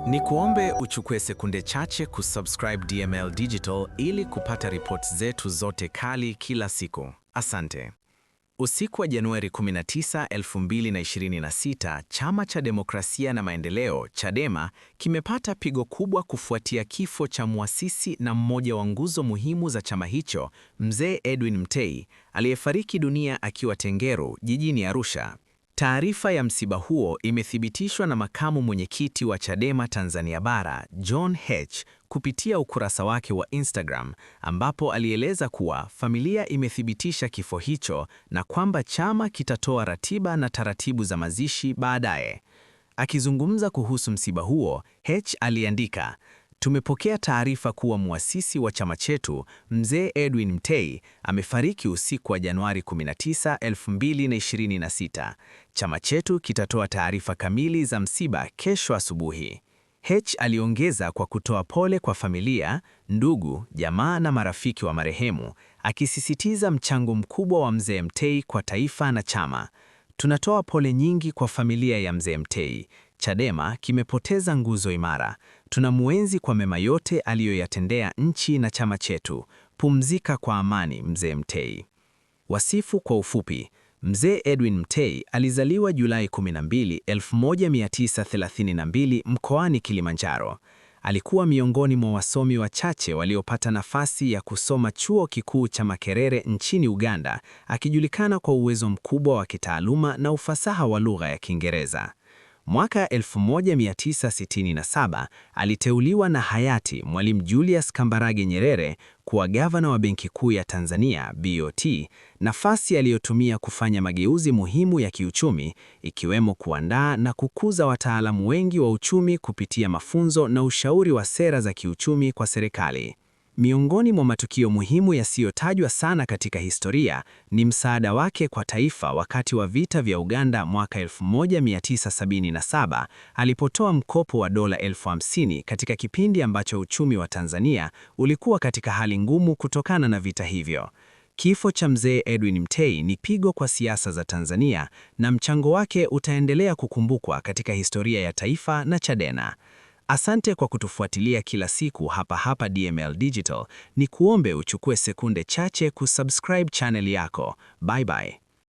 Ni kuombe uchukue sekunde chache kusubscribe DML Digital ili kupata reports zetu zote kali kila siku. Asante. Usiku wa Januari 19, 2026, Chama cha Demokrasia na Maendeleo, Chadema, kimepata pigo kubwa kufuatia kifo cha muasisi na mmoja wa nguzo muhimu za chama hicho, Mzee Edwin Mtei, aliyefariki dunia akiwa Tengeru, jijini Arusha. Taarifa ya msiba huo imethibitishwa na makamu mwenyekiti wa Chadema Tanzania Bara, John Heche, kupitia ukurasa wake wa Instagram, ambapo alieleza kuwa familia imethibitisha kifo hicho na kwamba chama kitatoa ratiba na taratibu za mazishi baadaye. Akizungumza kuhusu msiba huo, Heche aliandika: "Tumepokea taarifa kuwa muasisi wa chama chetu, Mzee Edwin Mtei, amefariki usiku wa Januari 19, 2026. Chama chetu kitatoa taarifa kamili za msiba kesho asubuhi." Heche aliongeza kwa kutoa pole kwa familia, ndugu, jamaa na marafiki wa marehemu, akisisitiza mchango mkubwa wa Mzee Mtei kwa taifa na chama. "Tunatoa pole nyingi kwa familia ya Mzee Mtei. Chadema kimepoteza nguzo imara. Tunamuenzi kwa mema yote aliyoyatendea nchi na chama chetu. Pumzika kwa amani, Mzee Mtei." Wasifu kwa ufupi. Mzee Edwin Mtei alizaliwa Julai 12, 1932 mkoani Kilimanjaro. Alikuwa miongoni mwa wasomi wachache waliopata nafasi ya kusoma Chuo Kikuu cha Makerere nchini Uganda, akijulikana kwa uwezo mkubwa wa kitaaluma na ufasaha wa lugha ya Kiingereza. Mwaka 1967 aliteuliwa na hayati Mwalimu Julius Kambarage Nyerere kuwa gavana wa Benki Kuu ya Tanzania BOT, nafasi aliyotumia kufanya mageuzi muhimu ya kiuchumi, ikiwemo kuandaa na kukuza wataalamu wengi wa uchumi kupitia mafunzo na ushauri wa sera za kiuchumi kwa serikali. Miongoni mwa matukio muhimu yasiyotajwa sana katika historia ni msaada wake kwa taifa wakati wa vita vya Uganda mwaka 1977, alipotoa mkopo wa dola 50,000 katika kipindi ambacho uchumi wa Tanzania ulikuwa katika hali ngumu kutokana na vita hivyo. Kifo cha Mzee Edwin Mtei ni pigo kwa siasa za Tanzania na mchango wake utaendelea kukumbukwa katika historia ya taifa na Chadema. Asante kwa kutufuatilia kila siku hapa DML Digital. Ni kuombe uchukue sekunde chache kusubscribe channel yako. Bye bye.